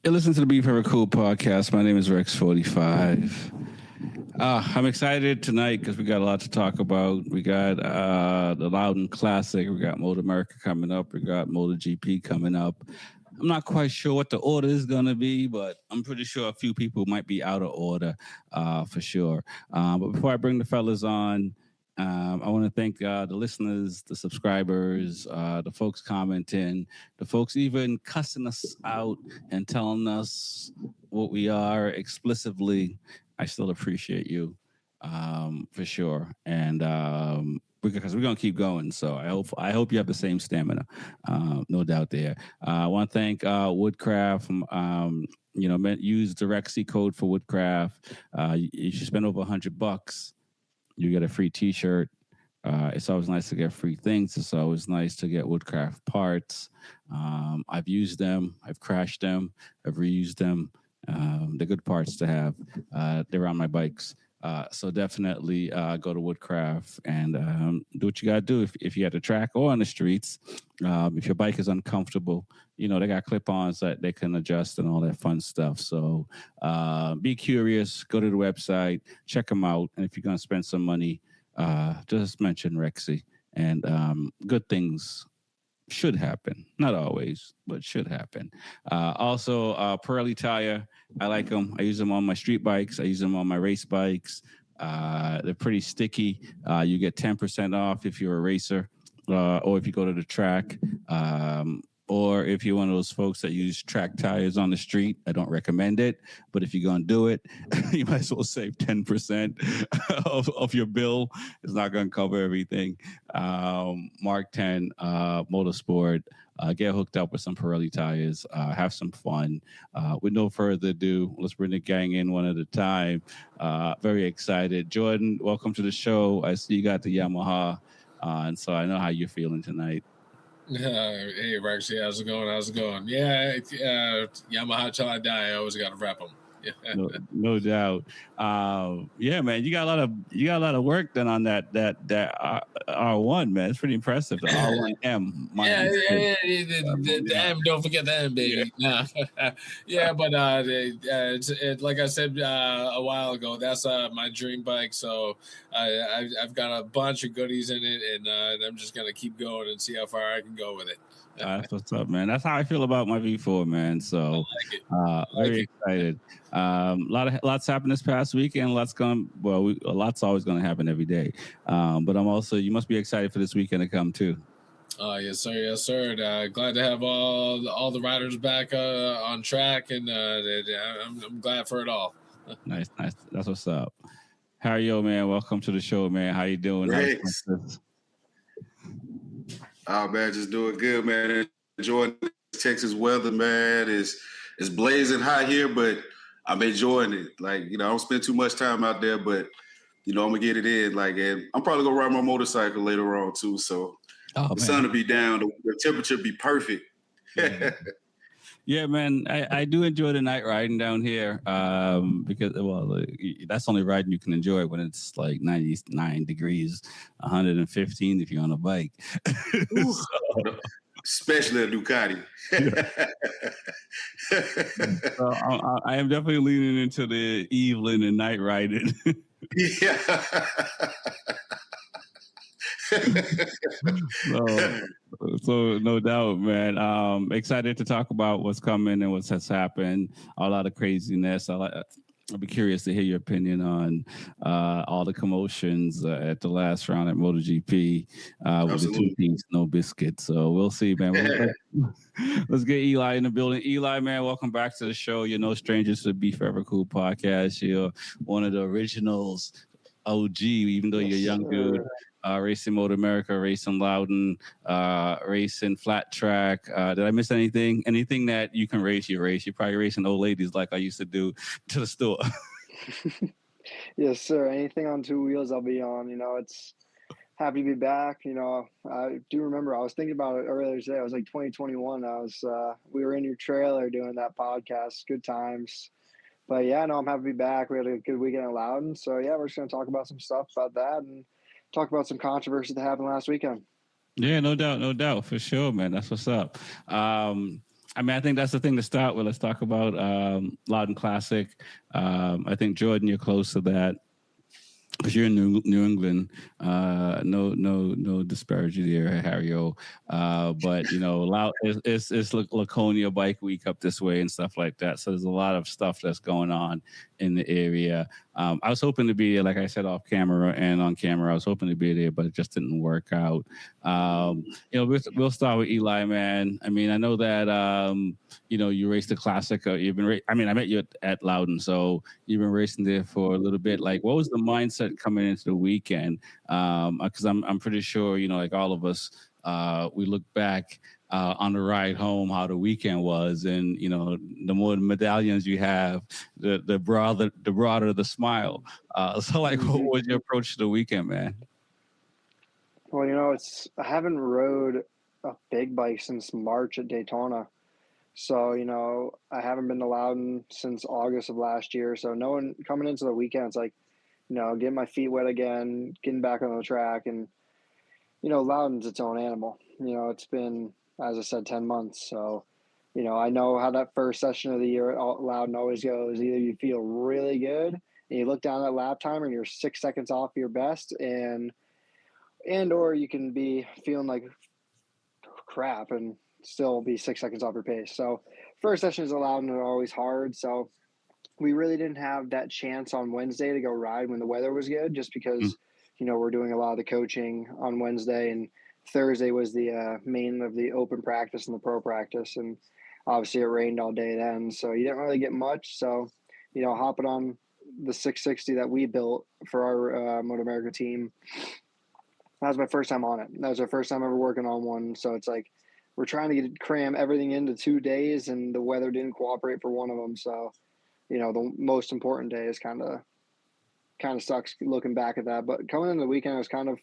Hey, listen to the Be Forever Cool podcast. My name is Rex45. I'm excited tonight because we got a lot to talk about. We got the Loudon Classic. We got MotoAmerica coming up. We got MotoGP coming up. I'm not quite sure what the order is going to be, but I'm pretty sure a few people might be out of order for sure. But before I bring the fellas on, I want to thank the listeners, the subscribers, the folks commenting, the folks even cussing us out and telling us what we are explicitly. I still appreciate you for sure, and because we're gonna keep going. So I hope you have the same stamina, no doubt there. I want to thank Woodcraft. Use the Rexy code for Woodcraft. You should spend over $100. You get a free T-shirt. It's always nice to get free things. It's always nice to get Woodcraft parts. I've used them. I've crashed them. I've reused them. They're good parts to have. They're on my bikes. So definitely go to Woodcraft and do what you got to do if you're at the track or on the streets. If your bike is uncomfortable, they got clip-ons that they can adjust and all that fun stuff. So be curious, go to the website, check them out. And if you're going to spend some money, just mention Rexy. And good things should happen. Not always, but should happen. Also, Pearly Tire. I like them. I use them on my street bikes. I use them on my race bikes. They're pretty sticky. You get 10% off if you're a racer or if you go to the track. Or if you're one of those folks that use track tires on the street, I don't recommend it. But if you're going to do it, you might as well save 10% of your bill. It's not going to cover everything. Mark 10 Motorsport. Get hooked up with some Pirelli tires. Have some fun. With no further ado, let's bring the gang in one at a time. Very excited. Jordan, welcome to the show. I see you got the Yamaha. And so I know how you're feeling tonight. Hey, Rex. Yeah, how's it going? Yeah, Yamaha till I die. I always got to wrap them. Yeah. No doubt. Yeah, man, you got a lot of work done on that R1, man. It's pretty impressive. The R1M. The M. Don't forget the M, baby. Yeah, yeah, but like I said a while ago, that's my dream bike. So I've got a bunch of goodies in it, and I'm just gonna keep going and see how far I can go with it. That's what's up, man. That's how I feel about my V4, man. So very excited. Lots happened this past weekend. Lots always going to happen every day. But you must be excited for this weekend to come too. Yes, sir. Glad to have all the riders back on track, and I'm glad for it all. Nice. That's what's up. Harry, man, welcome to the show, man. How you doing? Oh man, just doing good, man. Enjoying Texas weather, man. It's blazing hot here, but I'm enjoying it. Like, I don't spend too much time out there, but I'm gonna get it in. Like, and I'm probably gonna ride my motorcycle later on too. So the sun will be down, the temperature be perfect. Yeah, man, I do enjoy the night riding down here because, that's only riding you can enjoy when it's like 99 degrees, 115 if you're on a bike. Especially a Ducati. So I am definitely leaning into the evening and night riding. Yeah. So no doubt, man. Excited to talk about what's coming and what has happened. A lot of craziness. I'll be curious to hear your opinion on all the commotions at the last round at MotoGP with the two-piece, no biscuit. So we'll see, man. Let's get Eli in the building. Eli, man, welcome back to the show. You're no strangers to the Be Forever Cool podcast. You're one of the originals, OG, even though you're a young dude. Racing MotoAmerica, racing Loudon, racing flat track. Did I miss anything? Anything that you can race, you race. You're probably racing old ladies like I used to do to the store. Yes, sir. Anything on two wheels, I'll be on. It's happy to be back. I do remember I was thinking about it earlier today. It was like 2021. We were in your trailer doing that podcast. Good times. But yeah, no, I'm happy to be back. We had a good weekend at Loudon. So yeah, we're just going to talk about some stuff about that and talk about some controversy that happened last weekend. Yeah, no doubt, for sure, man. That's what's up. I mean, I think that's the thing to start with. Let's talk about Loudon Classic. I think Jordan, you're close to that. Because you're in New England, no disparity there, Harry-O. But it's Laconia Bike Week up this way and stuff like that. So there's a lot of stuff that's going on in the area. I was hoping to be, like I said, off camera and on camera. I was hoping to be there, but it just didn't work out. We'll start with Eli, man. I mean, I know that you raced the classic. You've been. I met you at Loudon, so you've been racing there for a little bit. Like, what was the mindset coming into the weekend? Because I'm pretty sure, like all of us, we look back on the ride home how the weekend was, and the more medallions you have, the broader the smile. So, like, what was your approach to the weekend, man? Well, I haven't rode a big bike since March at Daytona. So, I haven't been to Loudon since August of last year. So coming into the weekend, it's like, getting my feet wet again, getting back on the track. And, Loudon's its own animal. It's been, as I said, 10 months. So, I know how that first session of the year at Loudon always goes. Either you feel really good and you look down at lap timer and you're 6 seconds off your best, or you can be feeling like crap and still be 6 seconds off your pace. So first sessions at Loudon are always hard. So we really didn't have that chance on Wednesday to go ride when the weather was good, just because, we're doing a lot of the coaching on Wednesday, and Thursday was the main of the open practice and the pro practice. And obviously it rained all day then, so you didn't really get much. So, hopping on the 660 that we built for our MotoAmerica team, that was my first time on it. That was our first time ever working on one. So it's like we're trying to cram everything into 2 days, and the weather didn't cooperate for one of them. So, the most important day is kind of sucks looking back at that. But coming into the weekend, it was kind of,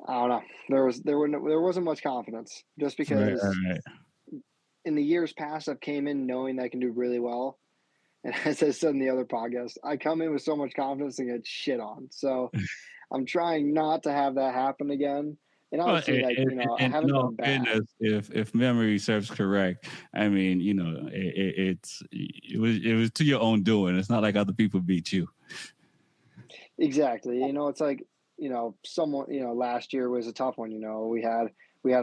I don't know. There wasn't much confidence, just because in the years past I've came in knowing that I can do really well. And as I said in the other podcast, I come in with so much confidence and get shit on. So I'm trying not to have that happen again. And obviously, I haven't done bad. If memory serves correct, I mean, it was to your own doing. It's not like other people beat you. Exactly. It's like, someone, last year was a tough one. We had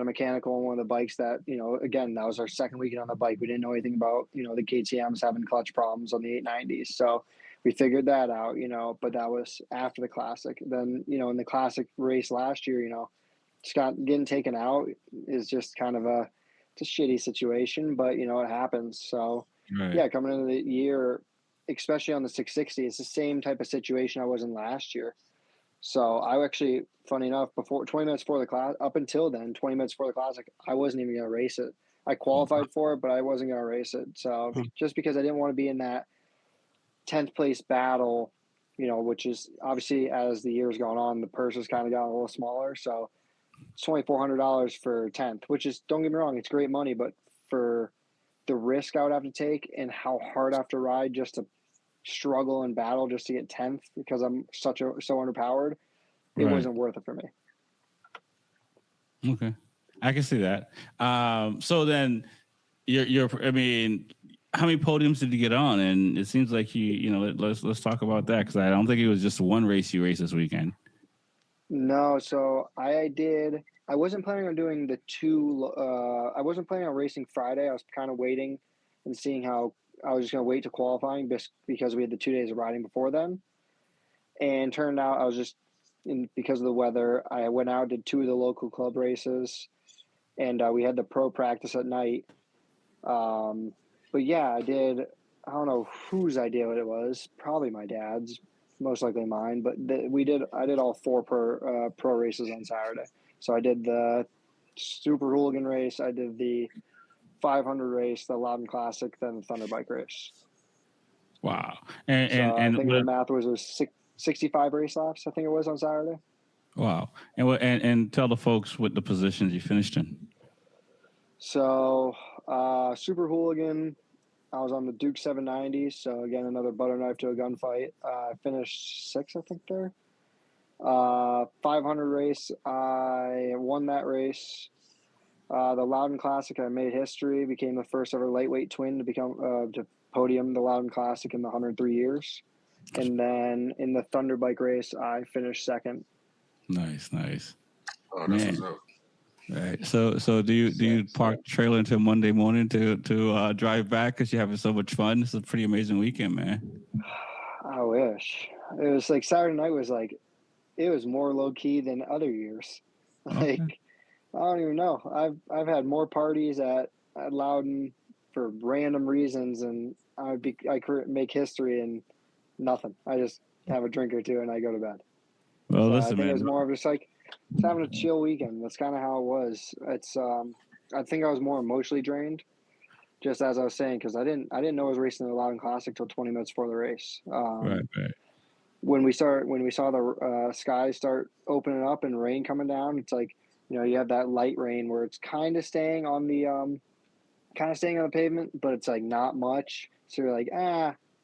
a mechanical on one of the bikes that, again, that was our second weekend on the bike. We didn't know anything about, the KTMs having clutch problems on the 890s. So we figured that out, but that was after the classic. Then, in the classic race last year, Scott getting taken out is just kind of it's a shitty situation, but it happens. So yeah, coming into the year, especially on the 660, it's the same type of situation I was in last year. So I actually, funny enough, before 20 minutes before the class, up until then, 20 minutes before the classic, I wasn't even going to race it. I qualified for it, but I wasn't going to race it. So just because I didn't want to be in that 10th place battle, which is obviously, as the year's gone on, the purse has kind of gotten a little smaller. So it's $2,400 for 10th, which is, don't get me wrong, it's great money, but for the risk I would have to take and how hard I have to ride just to struggle and battle just to get 10th because I'm so underpowered, it wasn't worth it for me. Okay, I can see that. So then I mean, how many podiums did you get on? And it seems like let's talk about that, because I don't think it was just one race you raced this weekend. No, so I wasn't planning on doing the two. I wasn't planning on racing Friday. I was kind of waiting and seeing how I was just going to wait to qualifying because we had the 2 days of riding before then. And turned out I was just, because of the weather, I went out, did 2 of the local club races, and we had the pro practice at night. But yeah, I don't know whose idea it was, probably my dad's, most likely mine, but I did all 4 pro races on Saturday. So I did the Super Hooligan race, I did the 500 race, the Loudon Classic, then the Thunder Bike race. Wow. And I think the math was 65 race laps, I think it was, on Saturday. Wow. And tell the folks what the positions you finished in. So Super Hooligan, I was on the Duke 790, so again, another butter knife to a gunfight. I finished 6th, I think, there. 500 race, I won that race. The Loudon Classic, I made history, became the first ever lightweight twin to become to podium the Loudon Classic in the 103 years. And then in the Thunder Bike race, I finished second. Nice. Oh, that's what's up. Right. So do you park the trailer until Monday morning to drive back because you're having so much fun? It's a pretty amazing weekend, man. I wish. It was like Saturday night was like, it was more low key than other years. Like, Okay. I don't even know. I've had more parties at Loudon for random reasons, and I could make history and nothing. I just have a drink or two and I go to bed. Well, So listen, I think man. it was more of just like just having a chill weekend. That's kind of how it was. It's I think I was more emotionally drained, just as I was saying, because I didn't know I was racing the Loudon Classic till 20 minutes before the race. Right. When we saw the skies start opening up and rain coming down, it's like, you have that light rain where it's kind of staying on the pavement, but it's like not much. So you're like,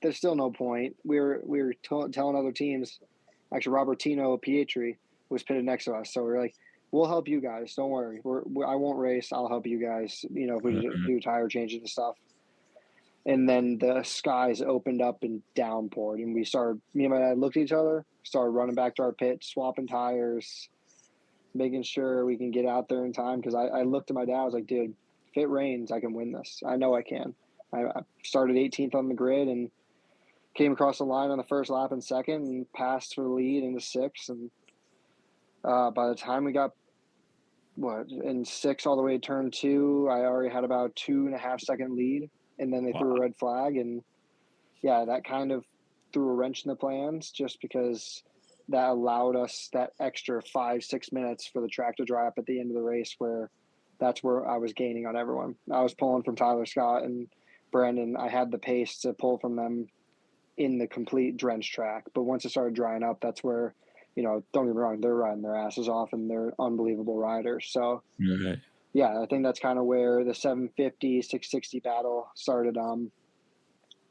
there's still no point. We were telling other teams. Actually, Robertino Pietri was pitted next to us, so we're like, we'll help you guys. Don't worry. I won't race. I'll help you guys. If we do tire changes and stuff. And then the skies opened up and downpoured, and me and my dad looked at each other, started running back to our pit, swapping tires, making sure we can get out there in time. Because I looked at my dad, I was like, dude, if it rains, I can win this. I know I can. I started 18th on the grid and came across the line on the first lap in second and passed for the lead into sixth. And by the time we got in sixth all the way to turn 2, I already had about 2.5 second lead. And then they threw a red flag, and that kind of threw a wrench in the plans, just because that allowed us that extra 5-6 minutes for the track to dry up at the end of the race, where that's where I was gaining on everyone. I was pulling from Tyler Scott and Brandon. I had the pace to pull from them in the complete drench track, but once it started drying up, that's where, don't get me wrong, they're riding their asses off and they're unbelievable riders. So Right. yeah, I think that's kind of where the 750, 660 battle started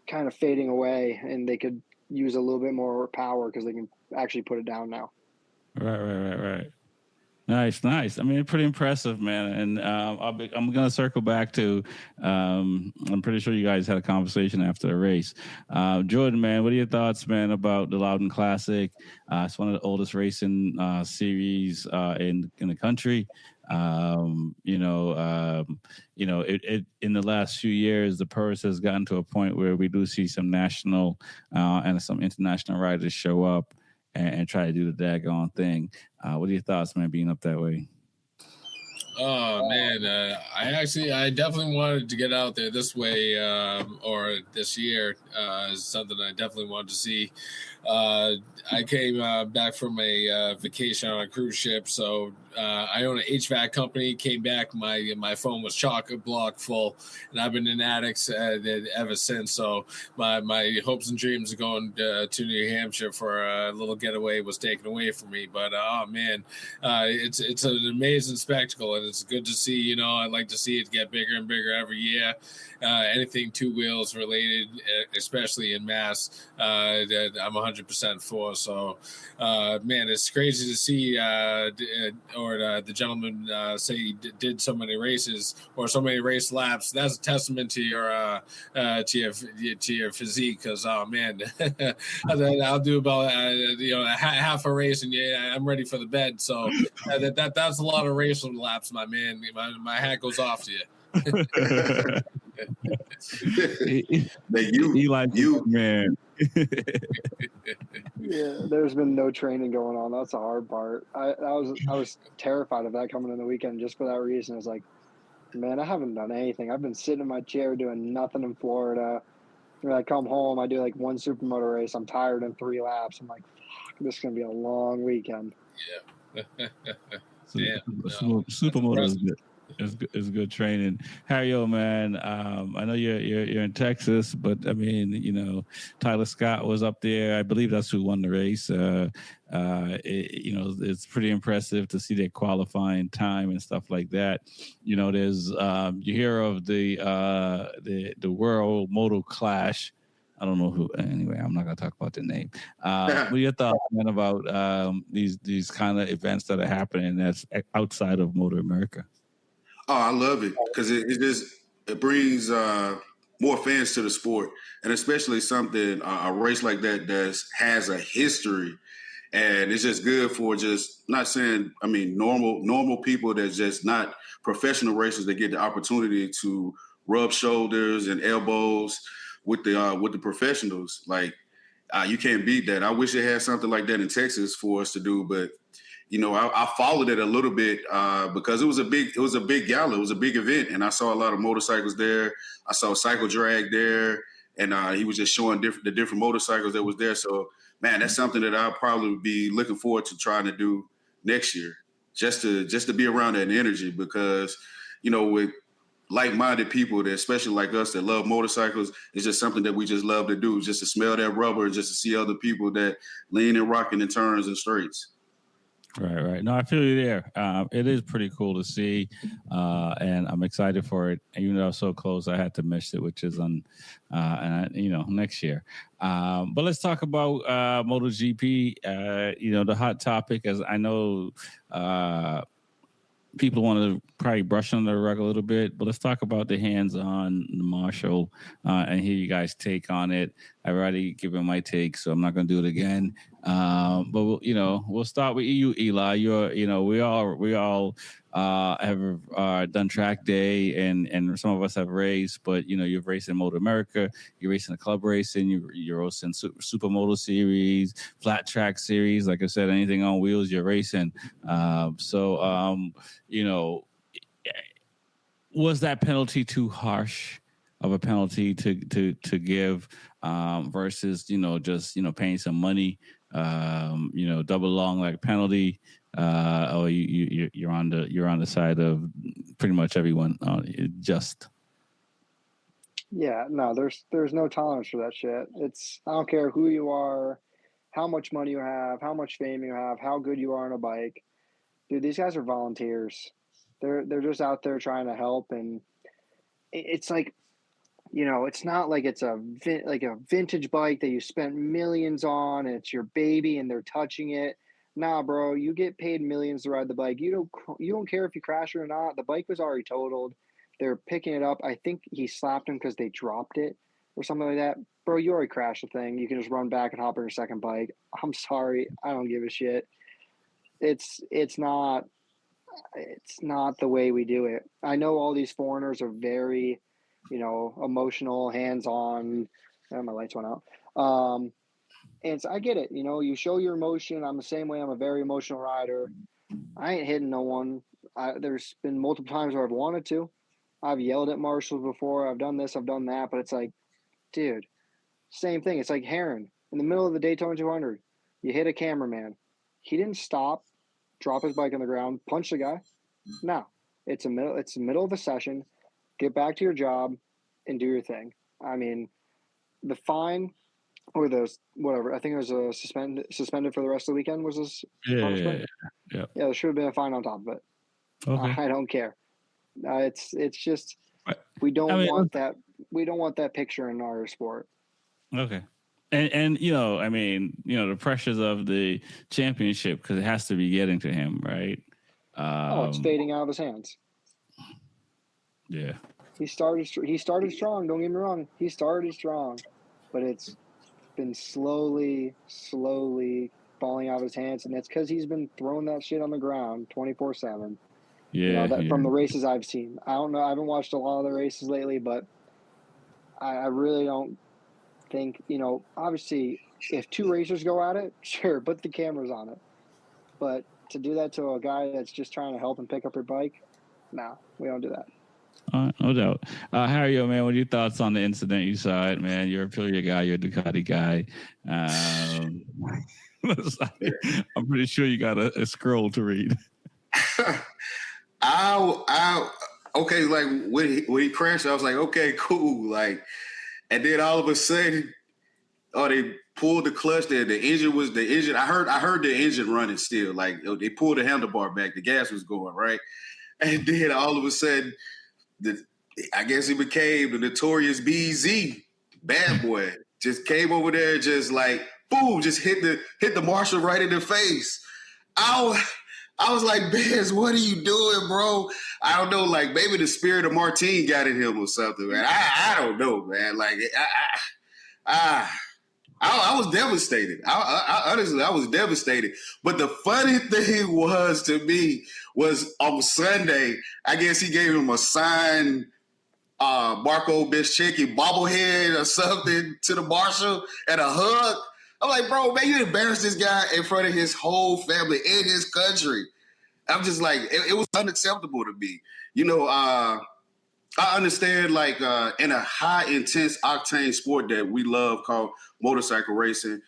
kind of fading away, and they could use a little bit more power because they can actually put it down now. Right. Nice. I mean, pretty impressive, man. And I'm going to circle back to. I'm pretty sure you guys had a conversation after the race. Jordan, man, what are your thoughts, man, about the Loudon Classic? It's one of the oldest racing series in the country. It in the last few years, the purse has gotten to a point where we do see some national and some international riders show up and try to do the daggone thing. What are your thoughts, man, being up that way? Oh man, I definitely wanted to get out there this way or this year. Is something I definitely wanted to see. I came back from a vacation on a cruise ship, so I own an HVAC company. Came back, my phone was chock-a-block full, and I've been in addicts ever since. So my hopes and dreams of going to New Hampshire for a little getaway was taken away from me. But oh man, it's an amazing spectacle, and it's good to see. I'd like to see it get bigger and bigger every year. Anything two wheels related, especially in Mass, that I'm 100% for. So, man, it's crazy to see, the gentleman say he did so many races or so many race laps. That's a testament to your physique. Because oh man, I'll do about half a race and I'm ready for the bed. So that's a lot of race laps, my man. My hat goes off to you. You like you, man. Yeah, there's been no training going on. That's the hard part. I was terrified of that coming in the weekend just for that reason. I was like, man, I haven't done anything. I've been sitting in my chair doing nothing in Florida. When I come home, I do like one supermoto race. I'm tired in 3 laps. I'm like, fuck, this is gonna be a long weekend. Yeah. Supermoto is good. It's good training. Harry, man, I know you're in Texas, but I mean, Tyler Scott was up there. I believe that's who won the race. It's pretty impressive to see their qualifying time and stuff like that. There's you hear of the World Moto Clash. I don't know who. Anyway, I'm not gonna talk about the name. What are your thoughts, man, about these kind of events that are happening that's outside of MotoAmerica? Oh, I love it because it brings more fans to the sport, and especially something a race like that that has a history, and it's just good for just not saying normal people that's just not professional racers that get the opportunity to rub shoulders and elbows with the professionals. Like you can't beat that. I wish they had something like that in Texas for us to do, but I followed it a little bit because it was a big gala, it was a big event, and I saw a lot of motorcycles there. I saw cycle drag there, and he was just showing the different motorcycles that was there. So, man, that's something that I'll probably be looking forward to trying to do next year, just to be around that energy because, with like-minded people that, especially like us that love motorcycles, it's just something that we just love to do, just to smell that rubber, just to see other people that lean and rocking in turns and straights. Right. No, I feel you there. It is pretty cool to see, and I'm excited for it. Even though I'm so close, I had to miss it, which is next year. But let's talk about MotoGP. The hot topic, as I know, people want to probably brush under the rug a little bit, but let's talk about the hands-on Marshall and hear you guys' take on it. I've already given my take, so I'm not going to do it again. But we'll start with you, Eli. We all have done track day, and some of us have raced. But you've raced in MotoAmerica, you're racing a club racing, you're racing Supermoto series, flat track series. Like I said, anything on wheels, you're racing. Was that penalty too harsh of a penalty to give versus just paying some money, double long like penalty, or you're on the side of pretty much everyone just. Yeah, no, there's no tolerance for that shit. I don't care who you are, how much money you have, how much fame you have, how good you are on a bike. Dude, these guys are volunteers. They're just out there trying to help, and it's like, it's not like it's a vintage bike that you spent millions on, and it's your baby, and they're touching it. Nah, bro, you get paid millions to ride the bike. You don't care if you crash it or not. The bike was already totaled. They're picking it up. I think he slapped him because they dropped it or something like that. Bro, you already crashed the thing. You can just run back and hop on your second bike. I'm sorry. I don't give a shit. It's not the way we do it. I know all these foreigners are very, emotional, hands-on. Oh, my lights went out. And so I get it. You show your emotion. I'm the same way. I'm a very emotional rider. I ain't hitting no one. There's been multiple times where I've wanted to. I've yelled at marshals before. I've done this. I've done that. But it's like, dude, same thing. It's like Heron in the middle of the Daytona 200. You hit a cameraman. He didn't stop, drop his bike on the ground, punch the guy. No, it's the middle of a session. Get back to your job and do your thing. I mean, the fine or whatever. I think it was suspended for the rest of the weekend. Was this punishment? Yeah. Yeah, there should have been a fine on top of it. Okay. I don't care. It's just we don't want that. We don't want that picture in our sport. Okay. And the pressures of the championship, because it has to be getting to him, right? It's fading out of his hands. Yeah. He started strong. Don't get me wrong. He started strong, but it's been slowly falling out of his hands, and it's because he's been throwing that shit on the ground 24/7. Yeah, from the races I've seen. I don't know. I haven't watched a lot of the races lately, but I really don't think, obviously if two racers go at it, sure, put the cameras on it. But to do that to a guy that's just trying to help and pick up your bike, no, we don't do that. No doubt. Harry, man, what are your thoughts on the incident? You saw it, man. You're a Aprilia guy. You're a Ducati guy. I'm pretty sure you got a scroll to read. Okay, like when he crashed, I was like, okay, cool. Like, and then all of a sudden, they pulled the clutch. The engine. I heard the engine running still. Like they pulled the handlebar back. The gas was going right, and then all of a sudden, I guess he became the notorious BZ bad boy. Just came over there, just like boom, just hit the marshal right in the face. I was like, Bez, what are you doing, bro? I don't know. Like, maybe the spirit of Martine got in him or something, man. I don't know, man. Like, I was devastated. Honestly, I was devastated. But the funny thing was to me was on Sunday, I guess he gave him a signed Marco Beschicki bobblehead or something to the marshal and a hug. I'm like, bro, man, you embarrassed this guy in front of his whole family in his country. I'm just like, it was unacceptable to me. You know, I understand, like, in a high intense octane sport that we love called motorcycle racing,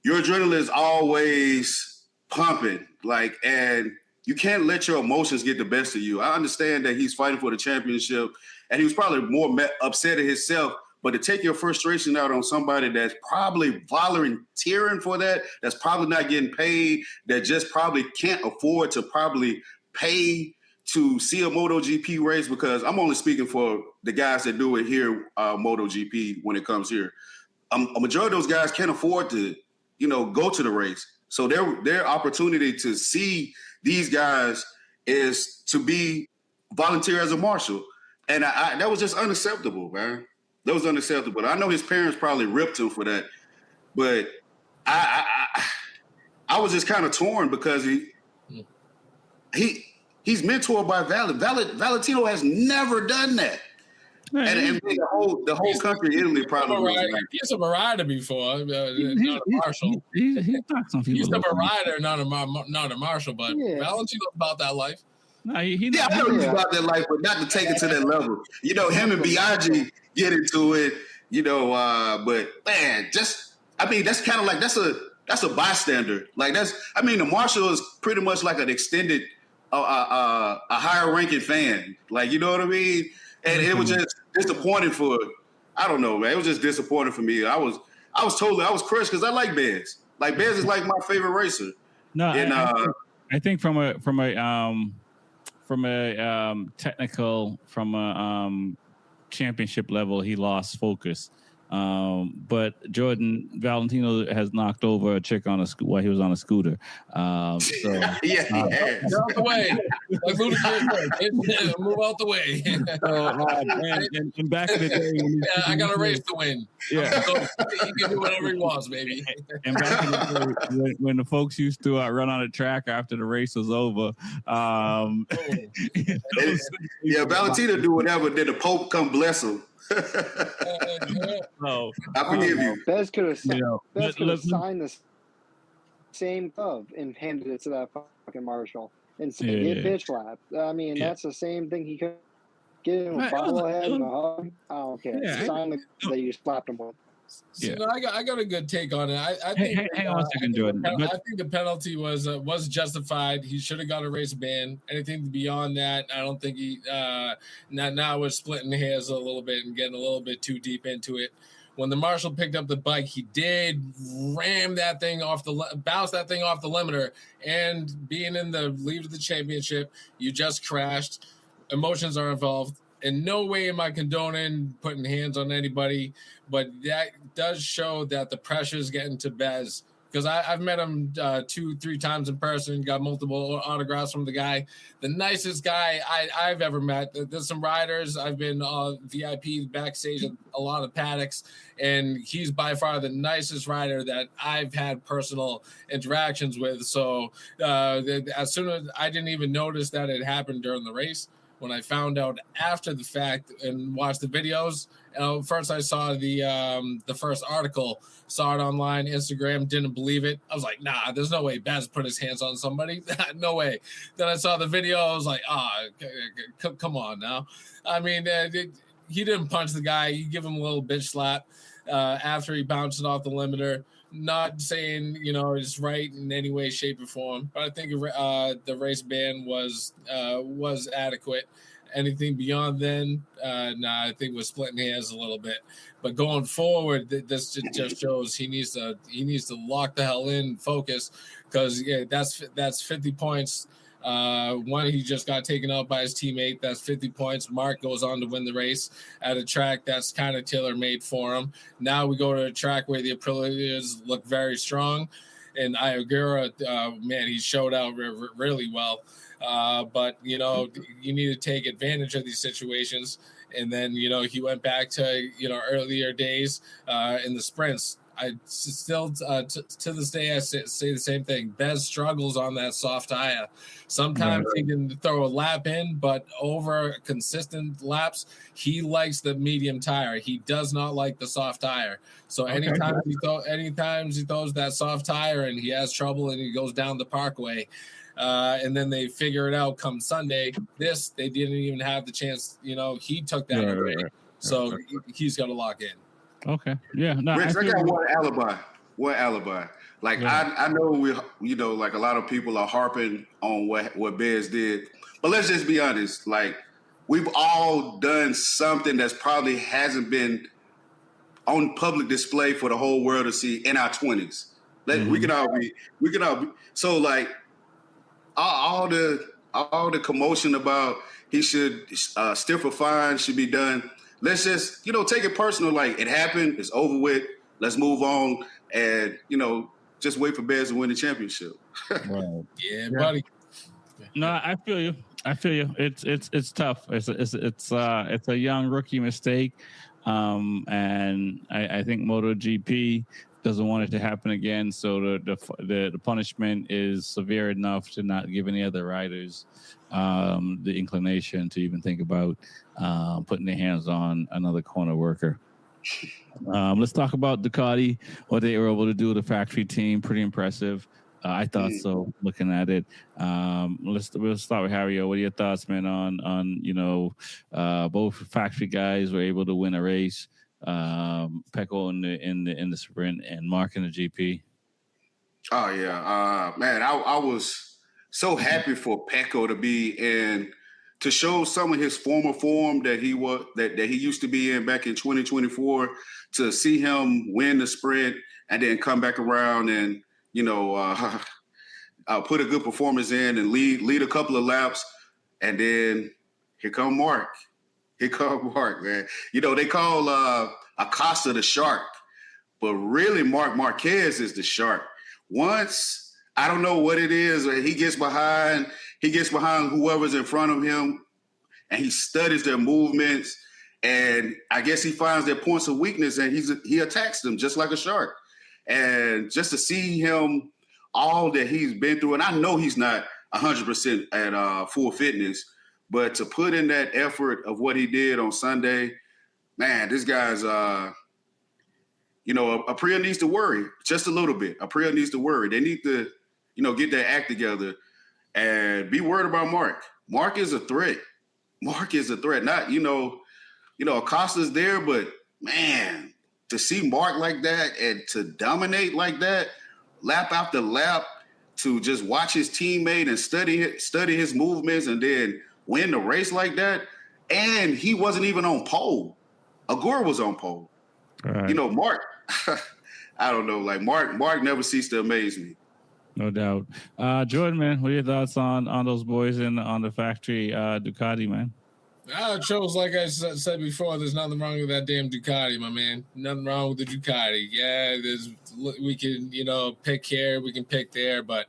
your adrenaline is always pumping, like, and you can't let your emotions get the best of you. I understand that he's fighting for the championship, and he was probably more upset at himself. But to take your frustration out on somebody that's probably volunteering for that, that's probably not getting paid, that just probably can't afford to probably pay to see a MotoGP race, because I'm only speaking for the guys that do it here, MotoGP, when it comes here. A majority of those guys can't afford to, go to the race. So their opportunity to see these guys is to be volunteer as a marshal. And that was just unacceptable, man. That was unacceptable. I know his parents probably ripped him for that, but I was just kind of torn because he's mentored by Valentino has never done that. And the whole country, Italy, probably he's a rider before, not a marshal. He's knocked some people. He's a rider, not a marshal. But Valentino's about that life. No, I know he's about that life, but not to take it to that level. Him and Biaggi get into it. But man, that's kind of like that's a bystander. Like the marshal is pretty much like an extended, a higher ranking fan. Like, you know what I mean? And it was just disappointing I don't know, man. It was just disappointing for me. I was crushed because I like Bez. Like, Bez is like my favorite racer. No, and I think from a technical, from a championship level, he lost focus. But Jordan Valentino has knocked over a chick on while he was on a scooter. Get out the way. Like Ludacris, move out the way. And back in the day, I got a race to win. Yeah, he can do whatever he wants, baby. And back in the day, when the folks used to run on the track after the race was over, Valentino do whatever. Then the Pope come bless him. No, I forgive you. Bez could have signed the same glove and handed it to that fucking marshal and said, get bitch slapped. I mean, that's the same thing he could get him a bobblehead and a hug. I don't care. Sign the glove that you slapped him with. So, I got a good take on it. I think. Hang on a second, Jordan. I think the penalty was justified. He should have got a race ban. Anything beyond that, I don't think he. Now we're splitting hairs a little bit and getting a little bit too deep into it. When the marshal picked up the bike, he did bounce that thing off the limiter, and being in the lead of the championship, you just crashed. Emotions are involved. In no way am I condoning putting hands on anybody, but that does show that the pressure is getting to Bez. Because I've met him 2-3 times in person, got multiple autographs from the guy. The nicest guy I've ever met. There's some riders. I've been VIP backstage at a lot of paddocks, and he's by far the nicest rider that I've had personal interactions with. So as soon as I didn't even notice that it happened during the race, when I found out after the fact and watched the videos, first I saw the first article, saw it online, Instagram, didn't believe it. I was like, nah, there's no way Baz put his hands on somebody. No way. Then I saw the video. I was like, come on now. I mean, he didn't punch the guy. He give him a little bitch slap after he bounced it off the limiter. Not saying, it's right in any way, shape, or form, but I think the race ban was adequate. Anything beyond then, I think we're splitting hairs a little bit. But going forward, this just shows he needs to lock the hell in, focus, because that's 50 points. One, he just got taken out by his teammate. That's 50 points. Mark goes on to win the race at a track that's kind of tailor-made for him. Now we go to a track where the Aprilias look very strong. And Iogura, man, he showed out really well. But, you know, you need to take advantage of these situations. And then, you know, he went back to, you know, earlier days in the sprints. I still, to this day, I say the same thing. Bez struggles on that soft tire. Sometimes he can throw a lap in, but over consistent laps, he likes the medium tire. He does not like the soft tire. So anytime he throws that soft tire and he has trouble and he goes down the parkway, and then they figure it out come Sunday. They didn't even have the chance. You know, he took that away. So he's got to lock in. Okay. Yeah. No, Rich, I got one alibi. Like I know you know, like a lot of people are harping on what Bez did, but let's just be honest. Like we've all done something that's probably hasn't been on public display for the whole world to see in our 20s. We can all be. So like all the commotion about he should stiffer fine should be done. Let's just, you know, take it personal. Like it happened, it's over with. Let's move on, and you know, just wait for Bears to win the championship. Right. Yeah, buddy. No, I feel you. It's tough. It's a young rookie mistake, and I think MotoGP doesn't want it to happen again. So the punishment is severe enough to not give any other riders the inclination to even think about putting their hands on another corner worker. Let's talk about Ducati, what they were able to do with the factory team. Pretty impressive. I thought so, looking at it. We'll start with Harry. What are your thoughts, man, on you know, both factory guys were able to win a race. Pecco in the sprint and Mark in the GP. Oh yeah, man, I was so happy for Pecco to be in, to show some of his former form that he used to be in back in 2024. To see him win the sprint and then come back around and, you know, put a good performance in and lead a couple of laps, and then here come Mark. Man. You know, they call Acosta the shark, but really Mark Marquez is the shark. Once, I don't know what it is, he gets behind whoever's in front of him, and he studies their movements, and I guess he finds their points of weakness, and he attacks them just like a shark. And just to see him, all that he's been through, and I know he's not 100% at full fitness, but to put in that effort of what he did on Sunday, man, this guy's, you know, Aprilia needs to worry just a little bit. Aprilia needs to worry. They need to, you know, get their act together and be worried about Mark. Mark is a threat. Not, you know, Acosta's there, but man, to see Mark like that and to dominate like that, lap after lap, to just watch his teammate and study his movements and then win the race like that. And he wasn't even on pole. Agura was on pole. Right. You know, Mark, I don't know, like Mark never ceased to amaze me. No doubt. Jordan, man, what are your thoughts on those boys and on the factory Ducati, man? Chose, like I said before, there's nothing wrong with that damn Ducati, my man. Nothing wrong with the Ducati. Yeah, we can, you know, pick here, we can pick there, but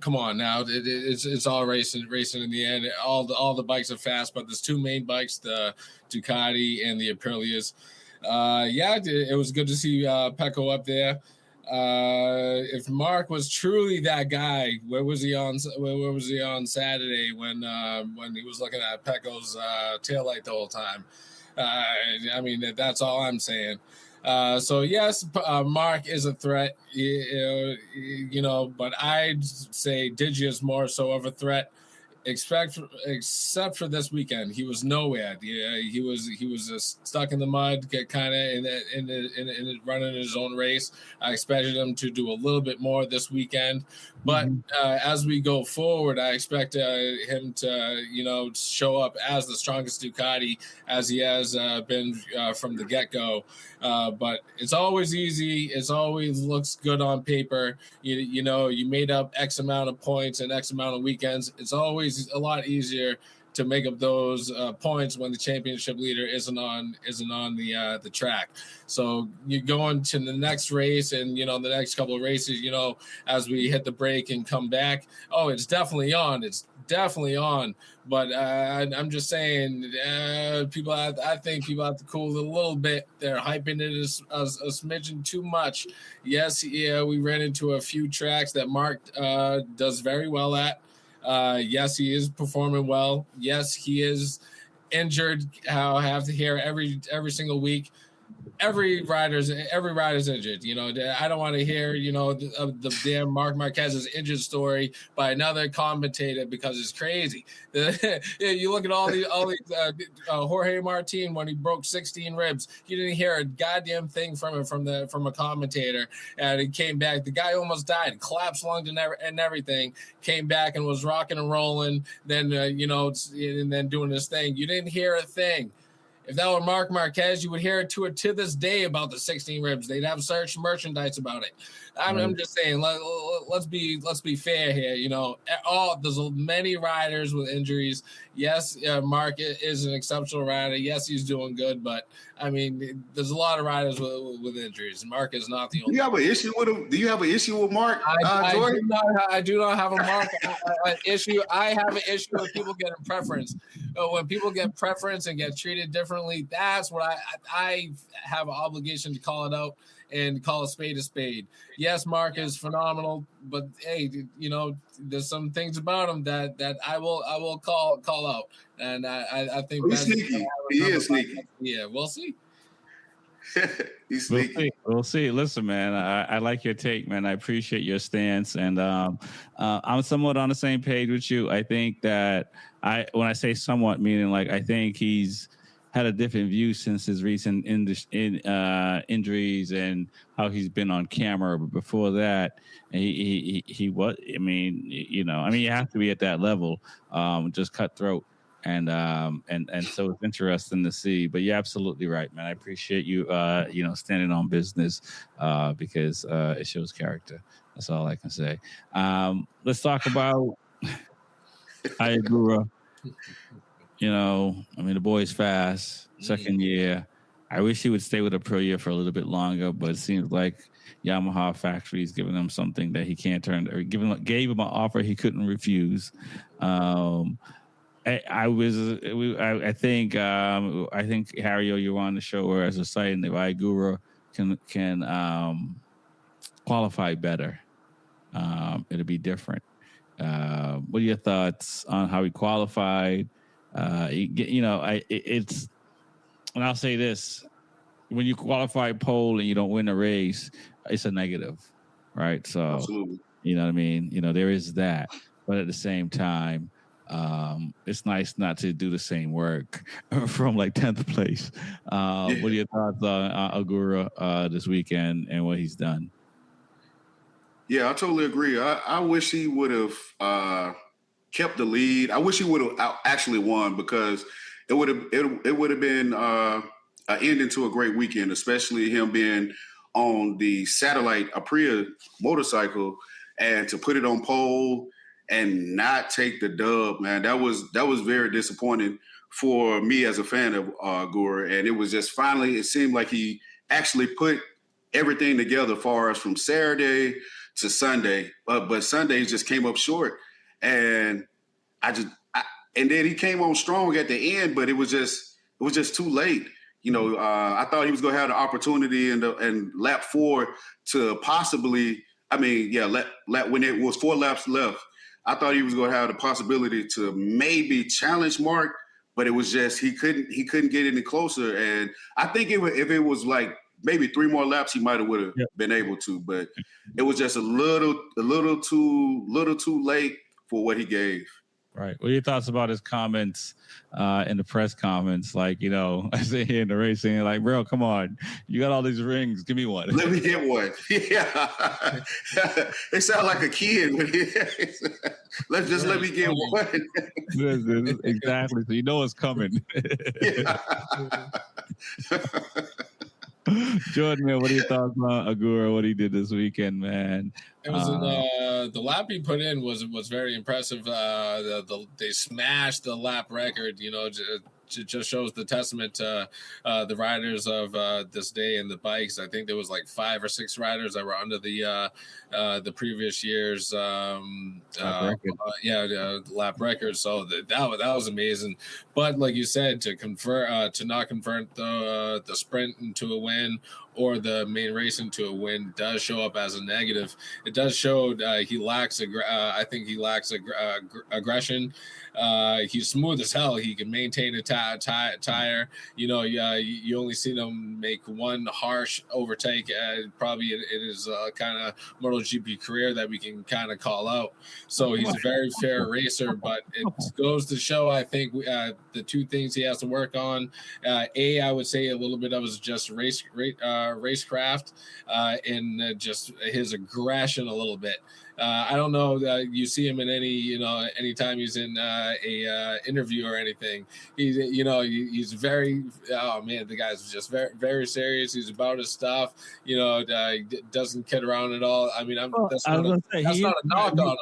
come on now. It's all racing in the end. All the bikes are fast, but there's two main bikes, the Ducati and the Aprilias. It was good to see Pecco up there. If Mark was truly that guy, where was he on Saturday when he was looking at Pecco's taillight the whole time? I mean, that's all I'm saying. So yes, Mark is a threat, you know, but I'd say Digi is more so of a threat. Except for this weekend, he was nowhere. He was just stuck in the mud, get kind of in running his own race. I expected him to do a little bit more this weekend, but as we go forward, I expect him to, you know, show up as the strongest Ducati as he has been from the get-go. But it's always easy. It always looks good on paper. You know, you made up X amount of points and X amount of weekends. It's always a lot easier to make up those points when the championship leader isn't on the track. So you go into the next race, and the next couple of races, as we hit the break and come back, it's definitely on. It's definitely on. But I'm just saying, I think people have to cool it a little bit. They're hyping it a smidgen too much. Yes, we ran into a few tracks that Mark does very well at. Yes, he is performing well. Yes, he is injured. I have to hear every single week. Every rider's injured. I don't want to hear the damn Mark Marquez's injured story by another commentator because it's crazy. You look at all these Jorge Martin when he broke 16 ribs. You didn't hear a goddamn thing from him from a commentator, and he came back. The guy almost died, collapsed lungs and everything. Came back and was rocking and rolling. Then and then doing this thing. You didn't hear a thing. If that were Mark Marquez, you would hear it to this day about the 16 ribs. They'd have search merchandise about it. I'm just saying, let's be fair here. There's many riders with injuries. Yes, Mark is an exceptional rider. Yes, he's doing good, but I mean, there's a lot of riders with injuries. Mark is not the only. Do you have an issue with him? Do you have an issue with Mark? I do not have a Mark issue. I have an issue with people getting preference. When people get preference and get treated differently, that's what I have an obligation to call it out and call a spade a spade. Yes, Mark is phenomenal, but hey, there's some things about him that I will call out, and I think he's sneaky. He is sneaky. Yeah, we'll see. He's sneaky. We'll see. Listen, man, I like your take, man. I appreciate your stance, and I'm somewhat on the same page with you. I think that when I say somewhat, meaning like I think he's had a different view since his recent injuries and how he's been on camera. But before that, he was. I mean, you have to be at that level, just cutthroat, and so it's interesting to see. But you're absolutely right, man. I appreciate you, standing on business, because it shows character. That's all I can say. Let's talk about Ayagura. The boy's fast, second year. I wish he would stay with Aprilia for a little bit longer, but it seems like Yamaha factory is giving him something that he can't turn, or gave him an offer he couldn't refuse. I think Harry, you were on the show where I was saying that Ayagura can qualify better. It'll be different. What are your thoughts on how he qualified? It's, and I'll say this: when you qualify pole and you don't win a race, it's a negative, right? So, absolutely. You know what I mean? There is that, but at the same time, it's nice not to do the same work from like 10th place. What are your thoughts on Agura this weekend and what he's done? Yeah, I totally agree. I wish he would have kept the lead. I wish he would have actually won, because it would have been an ending to a great weekend, especially him being on the satellite Aprilia motorcycle and to put it on pole and not take the dub, man. That was very disappointing for me as a fan of Agura. And it was just finally, it seemed like he actually put everything together for us from Saturday to Sunday, but Sunday just came up short. And and then he came on strong at the end, but it was just too late. I thought he was going to have the opportunity in lap 4 to possibly, when it was 4 laps left, I thought he was going to have the possibility to maybe challenge Mark, but it was just he couldn't get any closer. And I think if it was like maybe 3 more laps, he might have been able to, but it was just a little too late for what he gave. Right. What are your thoughts about his comments in the press comments? Like, I sit here in the race saying, like, bro, come on. You got all these rings. Give me one. Let me get one. Yeah. It sounds like a kid. Let me get one. Exactly. So it's coming. Jordan, man, what are your thoughts on Agura? What he did this weekend, man? It was the lap he put in was very impressive. They smashed the lap record. Just shows the testament to the riders of this day and the bikes. I think there was like 5 or 6 riders that were under the previous year's lap record. So that was amazing. But like you said, to not convert the sprint into a win or the main race into a win does show up as a negative. It does show he lacks. I think he lacks aggression. He's smooth as hell. He can maintain a tire. You only see him make one harsh overtake, probably in his kind of MotoGP career that we can kind of call out. So he's a very fair racer, but it goes to show, I think, the 2 things he has to work on. I would say a little bit of is just racecraft and just his aggression a little bit. I don't know that you see him in anytime he's in a interview or anything. He's very, the guy's just very, very serious. He's about his stuff. Doesn't kid around at all. I mean, that's not a knock on him.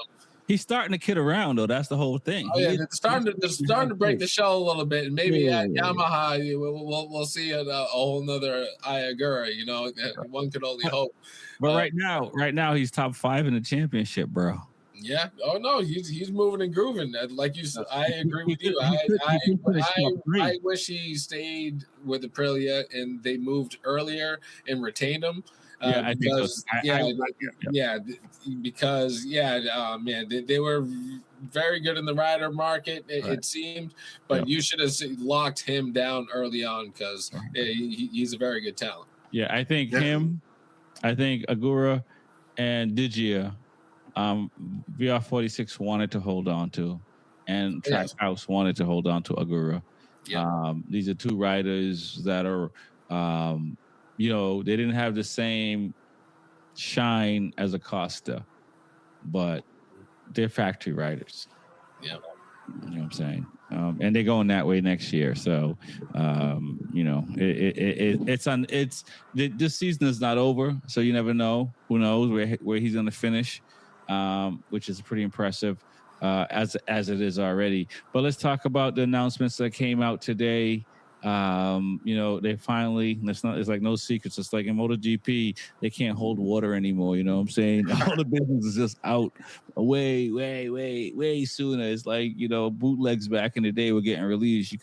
He's starting to kid around, though. That's the whole thing. Oh yeah, it's starting to break the shell a little bit. And maybe at Yamaha, we'll see a whole nother Agura. One could only hope. But right now, he's top 5 in the championship, bro. Yeah. Oh no, he's moving and grooving. Like you said, I agree with you. I wish he stayed with Aprilia and they moved earlier and retained him. I think so. Because they were very good in the rider market. It seemed, but you should have locked him down early on because he's a very good talent. Yeah, I think I think Agura and Digia, VR46 wanted to hold on to, and Trackhouse wanted to hold on to Agura. Yeah. These are 2 riders that are, they didn't have the same shine as Acosta, but they're factory riders. Yeah. You know what I'm saying? And they're going that way next year. So, this season is not over. So you never know. Who knows where he's going to finish, which is pretty impressive as it is already. But let's talk about the announcements that came out today. They finally, it's like no secrets. It's like in MotoGP, they can't hold water anymore. You know what I'm saying? All the business is just out way sooner. It's like, bootlegs back in the day were getting released.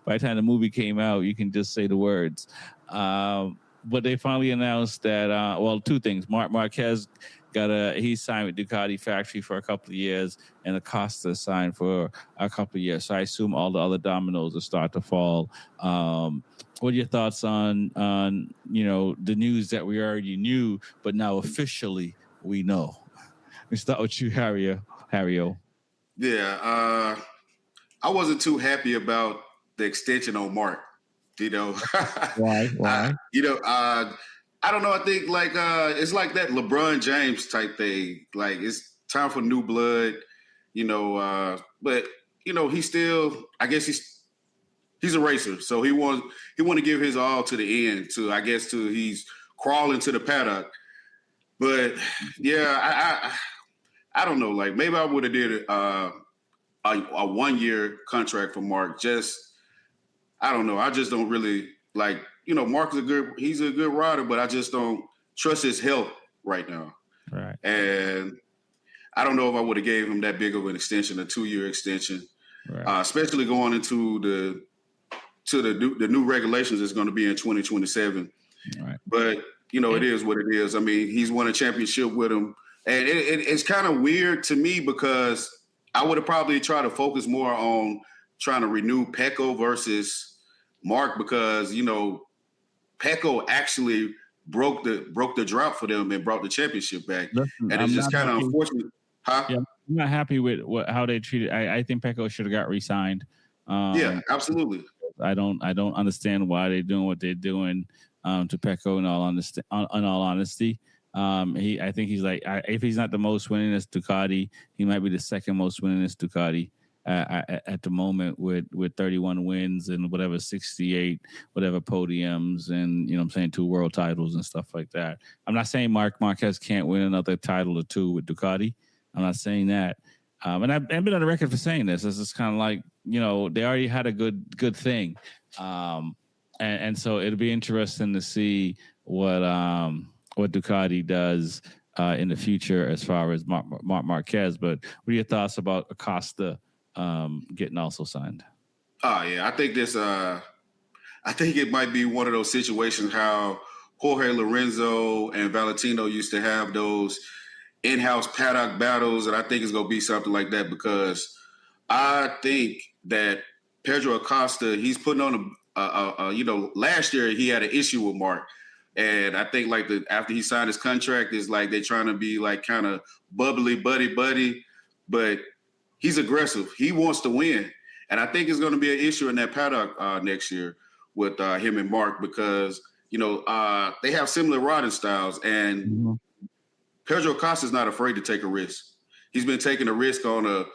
By the time the movie came out, you can just say the words. But they finally announced that, 2 things. Marc Marquez he signed with Ducati factory for a couple of years, and Acosta signed for a couple of years. So I assume all the other dominoes will start to fall. What are your thoughts on the news that we already knew, but now officially we know? Let's start with you, Harry-O. Yeah, I wasn't too happy about the extension on Mark. Why? I don't know. I think it's like that LeBron James type thing. Like it's time for new blood, but he's still. I guess he's a racer, so he want to give his all to the end. He's crawling to the paddock. But yeah, I don't know. Like maybe I would have did a 1-year contract for Mark. I don't know. I just don't really like. Mark he's a good rider, but I just don't trust his health right now. Right. And I don't know if I would have gave him that big of an extension, a 2-year extension, right. Especially going into the new regulations is going to be in 2027. Right. But, it is what it is. I mean, he's won a championship with him. And it's kind of weird to me because I would have probably tried to focus more on trying to renew Pecco versus Mark because, Pecco actually broke the drought for them and brought the championship back. Listen, and it's just kind of unfortunate. Huh? Yeah, I'm not happy with how they treated. I think Pecco should have got re-signed. Yeah, absolutely. I don't understand why they're doing what they're doing to Pecco. In all honesty, I think he's like if he's not the most winningest Ducati, he might be the second most winningest Ducati. at the moment with 31 wins and whatever 68 whatever podiums and I'm saying 2 world titles and stuff like that. I'm not saying Marc Marquez can't win another title or 2 with Ducati. I'm not saying that. And I've been on the record for saying this. This is kind of like, they already had a good thing. And so it'll be interesting to see what Ducati does in the future as far as Marc Marquez. But what are your thoughts about Acosta getting also signed? Oh yeah, I think I think it might be one of those situations how Jorge Lorenzo and Valentino used to have those in-house paddock battles, and I think it's going to be something like that because I think that Pedro Acosta, he's putting on last year he had an issue with Marc, and I think after he signed his contract, it's like they're trying to be like kind of bubbly buddy, but he's aggressive. He wants to win, and I think it's going to be an issue in that paddock next year with him and Marc because they have similar riding styles, and Pedro Acosta is not afraid to take a risk. He's been taking a risk on a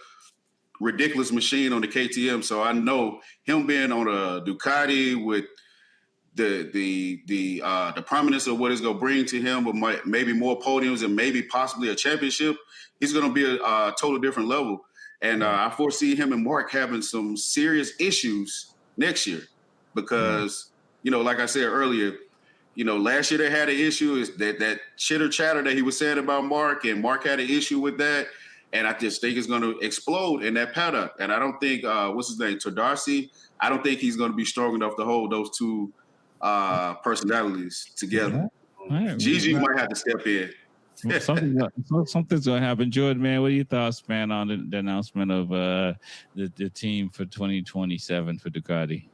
ridiculous machine on the KTM. So I know him being on a Ducati with the prominence of what it's going to bring to him, with maybe more podiums and maybe possibly a championship, he's going to be a total different level. And I foresee him and Marc having some serious issues next year because, like I said earlier, last year they had an issue is that chitter chatter that he was saying about Marc, and Marc had an issue with that. And I just think it's going to explode in that paddock. And I don't think, what's his name, Darcy, I don't think he's going to be strong enough to hold those 2 personalities together. Right. Gigi might have to step in. Something's going to happen. Jordan, man, what are your thoughts, man, on the announcement of the team for 2027 for Ducati?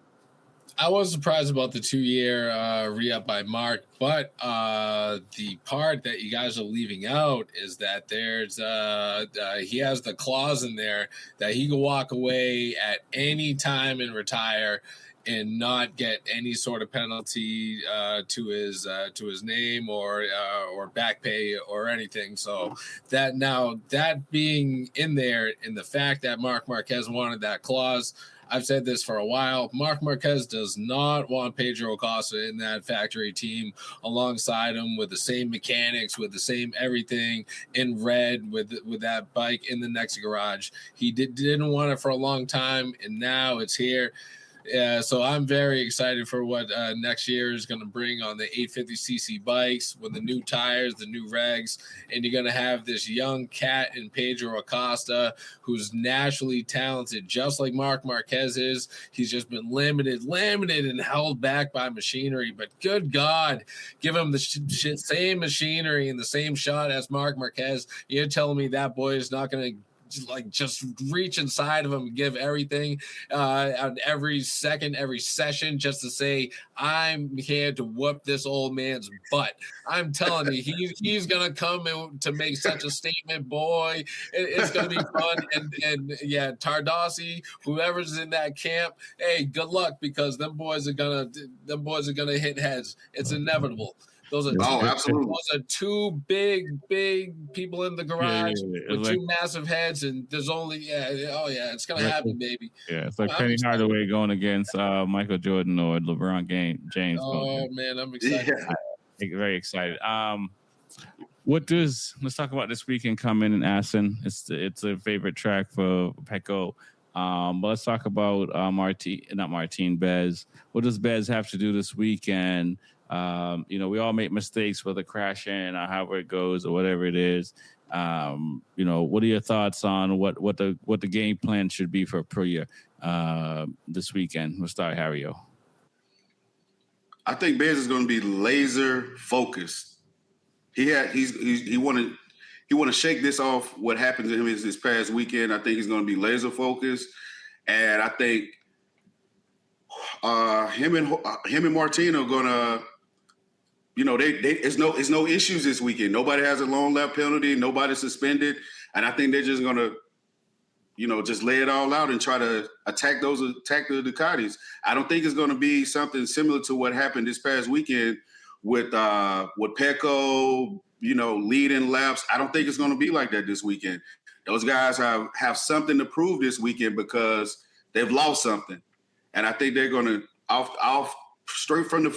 I was surprised about the 2-year re-up by Marc, but the part that you guys are leaving out is that there's he has the clause in there that he can walk away at any time and retire and not get any sort of penalty to his name or back pay or anything. So that being in there, and the fact that Marc Marquez wanted that clause, I've said this for a while. Marc Marquez does not want Pedro Acosta in that factory team alongside him with the same mechanics, with the same everything in red with that bike in the next garage. He didn't want it for a long time, and now it's here. So I'm very excited for what next year is going to bring on the 850cc bikes with the new tires, the new regs, and you're going to have this young cat in Pedro Acosta who's naturally talented, just like Marc Marquez is. He's just been limited and held back by machinery, but good God, give him the same machinery and the same shot as Marc Marquez. You're telling me that boy is not going to just reach inside of him and give everything on every second, every session, just to say, I'm here to whoop this old man's butt. I'm telling you, he's going to come to make such a statement, boy. It's going to be fun. And yeah, Tardossi, whoever's in that camp, hey, good luck, because them boys are going to hit heads. It's inevitable. Those are absolutely. Those are 2 big people in the garage with 2 massive heads, and there's only it's gonna happen, baby. Yeah, it's like Penny Hardaway going against Michael Jordan or LeBron James. Oh man, I'm excited. Yeah. Very excited. Let's talk about this weekend coming in Assen. It's a favorite track for Pecco. But let's talk about Bez. What does Bez have to do this weekend? We all make mistakes, whether crashing or however it goes or whatever it is. What are your thoughts on what the game plan should be for Aprilia this weekend? We'll start Harrio. I think Bez is going to be laser focused. He want to shake this off. What happened to him this past weekend. I think he's going to be laser focused, and I think him and Martino are going to. It's no issues this weekend. Nobody has a long lap penalty. Nobody's suspended. And I think they're just going to, just lay it all out and try to attack the Ducatis. I don't think it's going to be something similar to what happened this past weekend with Pecco, leading laps. I don't think it's going to be like that this weekend. those guys have something to prove this weekend because they've lost something. And I think they're going to, off straight from the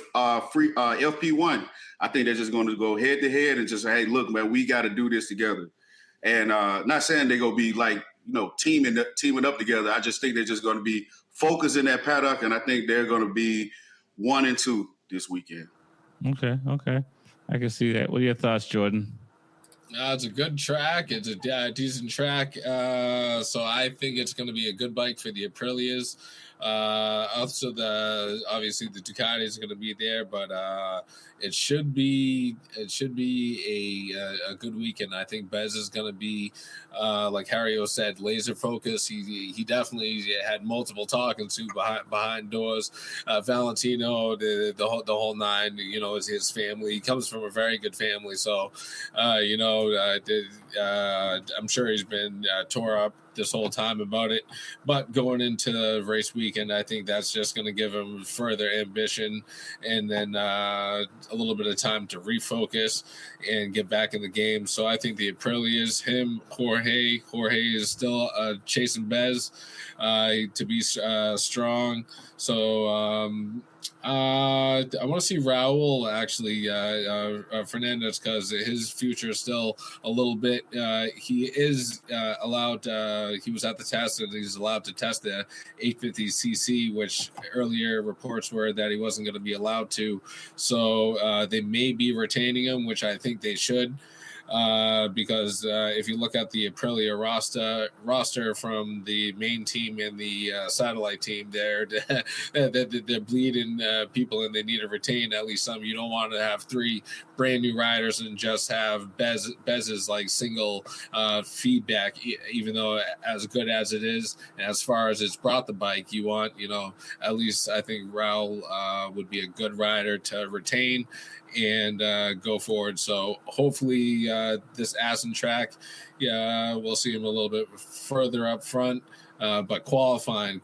free FP1, I think they're just going to go head to head and just say, hey, look, man, we got to do this together. And not saying they're going to be like, teaming up together. I just think they're just going to be focused in that paddock, and I think they're going to be 1 and 2 this weekend. Okay. I can see that. What are your thoughts, Jordan? It's a good track. It's a decent track. So I think it's going to be a good bike for the Aprilias. Also, obviously the Ducati is going to be there, but it should be a good weekend. I think Bez is going to be, like Hario said, laser focused. He definitely had multiple talking to behind doors. Valentino, the whole nine. Is his family. He comes from a very good family, so I'm sure he's been tore up this whole time about it, but going into the race weekend, I think that's just going to give him further ambition and then a little bit of time to refocus and get back in the game. So I think the Aprilias, him, Jorge is still chasing Bez to be strong. So I want to see Raul actually Fernandez, because his future is still a little bit. He is allowed. He was at the test, and he's allowed to test the 850cc, which earlier reports were that he wasn't going to be allowed to. So they may be retaining him, which I think they should. Because if you look at the Aprilia roster from the main team and the satellite team, they're bleeding people, and they need to retain at least some. You don't want to have 3 brand new riders and just have Bez's like single feedback, even though as good as it is, and as far as it's brought the bike, you want, at least I think Raul would be a good rider to retain and go forward. So hopefully this Assen track, we'll see him a little bit further up front. But qualifying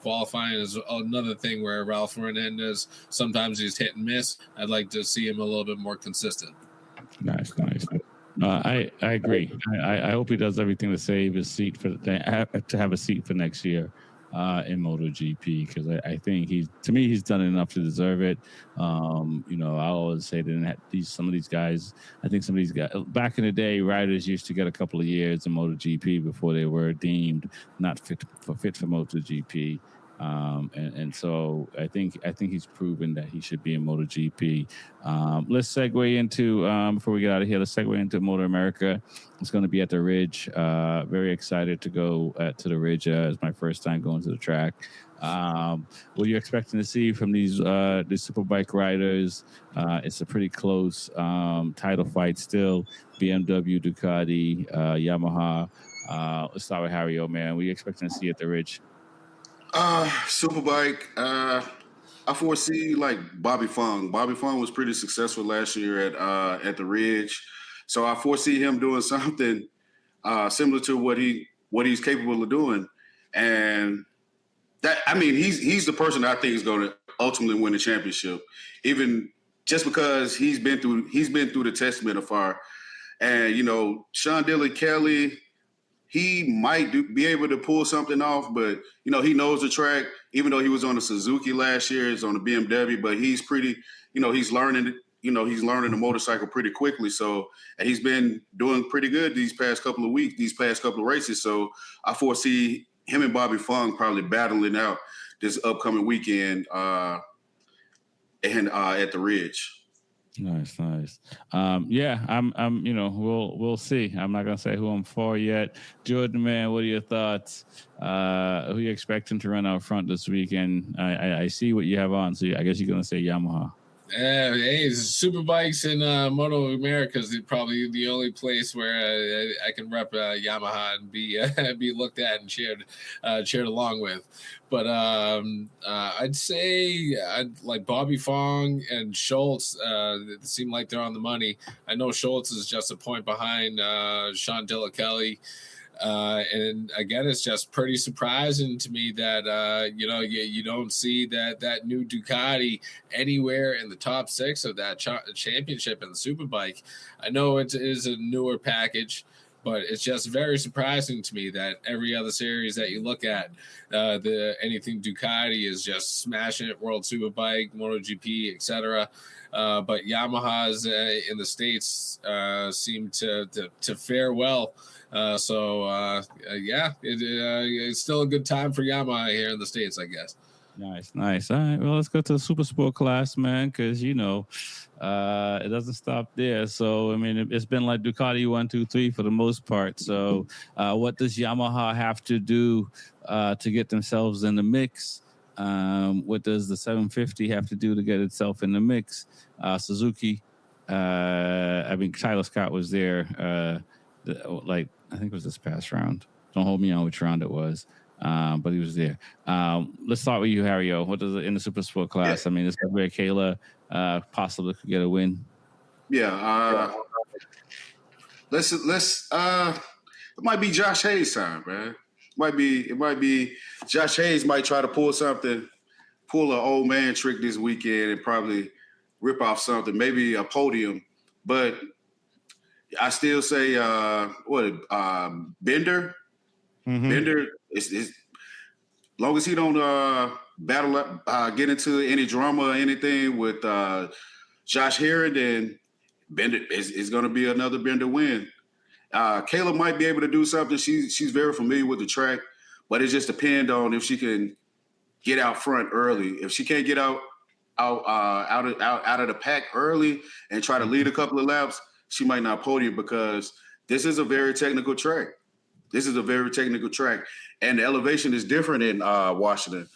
is another thing where Ralph Fernandez, sometimes he's hit and miss. I'd like to see him a little bit more consistent. Nice. I agree. I hope he does everything to save his seat to have a seat for next year in MotoGP, because I think he's done enough to deserve it. I always say that some of these guys, back in the day, riders used to get a couple of years in MotoGP before they were deemed not fit for MotoGP. And so I think he's proven that he should be in MotoGP. Let's segue into before we get out of here. Let's segue into MotoAmerica. It's going to be at the Ridge. Very excited to go to the Ridge. It's my first time going to the track. What are you expecting to see from these superbike riders? It's a pretty close title fight still. BMW, Ducati, Yamaha. Let's start with Hario, man. What are you expecting to see at the Ridge? Superbike. I foresee like Bobby Fong. Bobby Fong was pretty successful last year at the Ridge, so I foresee him doing something similar to what he's capable of doing. And he's the person that I think is going to ultimately win the championship, even just because he's been through the testament of fire. And Sean Dillon Kelly, he might be able to pull something off, but he knows the track. Even though he was on the Suzuki last year, he's on the BMW, but he's pretty, he's learning the motorcycle pretty quickly. So, and he's been doing pretty good these past couple of weeks, these past couple of races. So I foresee him and Bobby Fong probably battling out this upcoming weekend at the Ridge. Nice. We'll see. I'm not gonna say who I'm for yet. Jordan, man, what are your thoughts? Who are you expecting to run out front this weekend? I see what you have on, so I guess you're gonna say Yamaha. Superbikes and MotoAmerica is probably the only place where I can rep Yamaha and be looked at and cheered along with. But I'd say like Bobby Fong and Schultz. It seem like they're on the money. I know Schultz is just a point behind Sean Dillon Kelly. And again, it's just pretty surprising to me that you don't see that new Ducati anywhere in the top 6 of that championship in the Superbike. I know it is a newer package, but it's just very surprising to me that every other series that you look at, anything Ducati is just smashing it. World Superbike, MotoGP, etc. But Yamahas in the States seem to fare well. It's still a good time for Yamaha here in the States, I guess. Nice. All right, well, let's go to the super sport class, man, because it doesn't stop there. So, I mean, it's been like Ducati 1, 2, 3 for the most part. So, what does Yamaha have to do to get themselves in the mix? What does the 750 have to do to get itself in the mix? Suzuki, Tyler Scott was there, I think it was this past round. Don't hold me on which round it was. But he was there. Let's start with you, Harry-O. What does it in the super sport class? Yeah. I mean, this is where Kayla possibly could get a win. Yeah. It might be Josh Hayes' time, man. It might be Josh Hayes might try to pull an old man trick this weekend and probably rip off something, maybe a podium. But I still say Bender. Mm-hmm. Bender is long as he don't get into any drama or anything with Josh Herring, then Bender is going to be another Bender win. Kayla might be able to do something. She's very familiar with the track, but it just depends on if she can get out front early. If she can't get out of the pack early and try to lead a couple of laps, she might not podium because this is a very technical track. And the elevation is different in Washington.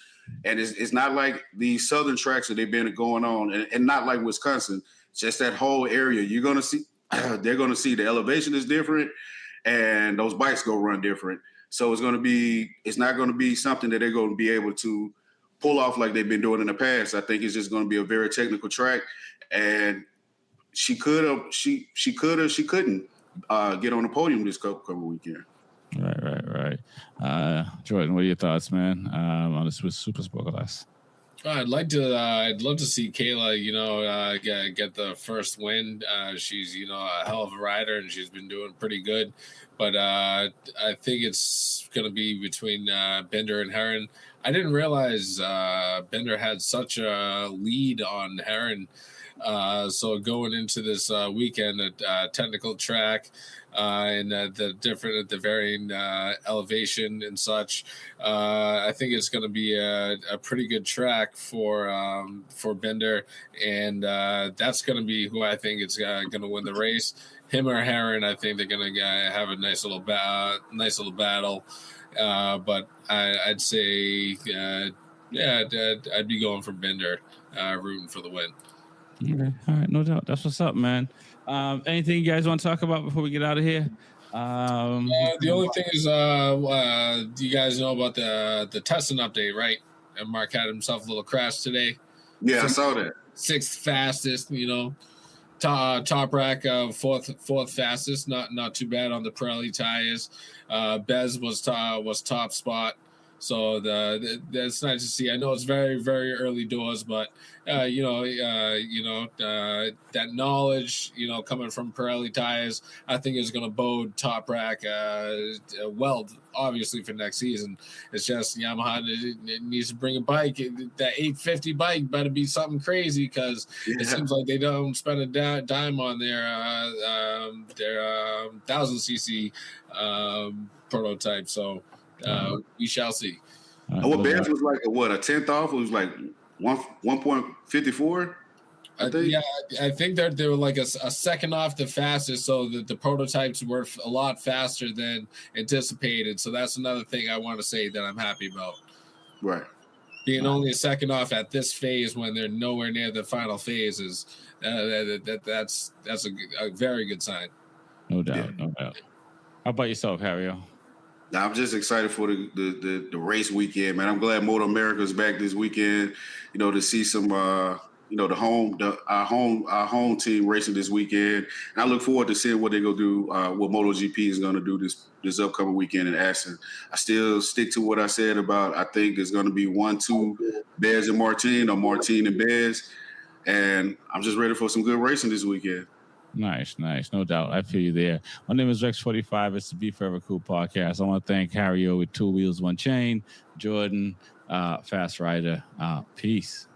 And it's not like the southern tracks that they've been going on, and not like Wisconsin. Just that whole area. You're going to see, they're going to see the elevation is different, and those bikes go run different. So it's not going to be something that they're going to be able to pull off like they've been doing in the past. I think it's just going to be a very technical track, and she couldn't get on the podium this couple weekend. Right. Jordan, what are your thoughts, man, on the super sport class? I'd love to see Kayla, get the first win. She's, a hell of a rider, and she's been doing pretty good. But I think it's going to be between Bender and Herron. I didn't realize Bender had such a lead on Herron. So going into this weekend at technical track and the varying elevation and such, I think it's going to be a pretty good track for Bender, and that's going to be who I think is going to win the race. Him or Herron, I think they're going to have a nice little battle. But I'd say, I'd be going for Bender, rooting for the win. Okay. All right. No doubt. That's what's up, man. Anything you guys want to talk about before we get out of here? The only thing is, do you guys know about the testing update, right? And Mark had himself a little crash today. Yeah, I saw that. 6th fastest, top rack, fourth fastest. Not too bad on the Pirelli tires. Bez was top spot. So that's nice to see. I know it's very, very early doors, but that knowledge, coming from Pirelli tires, I think is going to bode top rack well, obviously for next season. It's just Yamaha it needs to bring a bike. That 850 bike better be something crazy because it seems like they don't spend a dime on their 1000cc prototype. So. We shall see. Benz was like a tenth off? It was like 1.54. I think. I think they were like a second off the fastest, so that the prototypes were a lot faster than anticipated. So that's another thing I want to say that I'm happy about. Right. Being only a second off at this phase when they're nowhere near the final phase is that's a very good sign. No doubt. How about yourself, Harry? I'm just excited for the race weekend, man. I'm glad MotoAmerica is back this weekend, to see some, our home team racing this weekend. And I look forward to seeing what they're going to do, what MotoGP is going to do this upcoming weekend in Aston. I still stick to what I said about, I think it's going to be 1-2 Bez and Martin, or Martin and Bez. And I'm just ready for some good racing this weekend. Nice. No doubt. I feel you there. My name is Rex45. It's the Be Forever Cool podcast. I want to thank Harry O with Two Wheels, One Chain, Jordan, Fast Rider. Peace.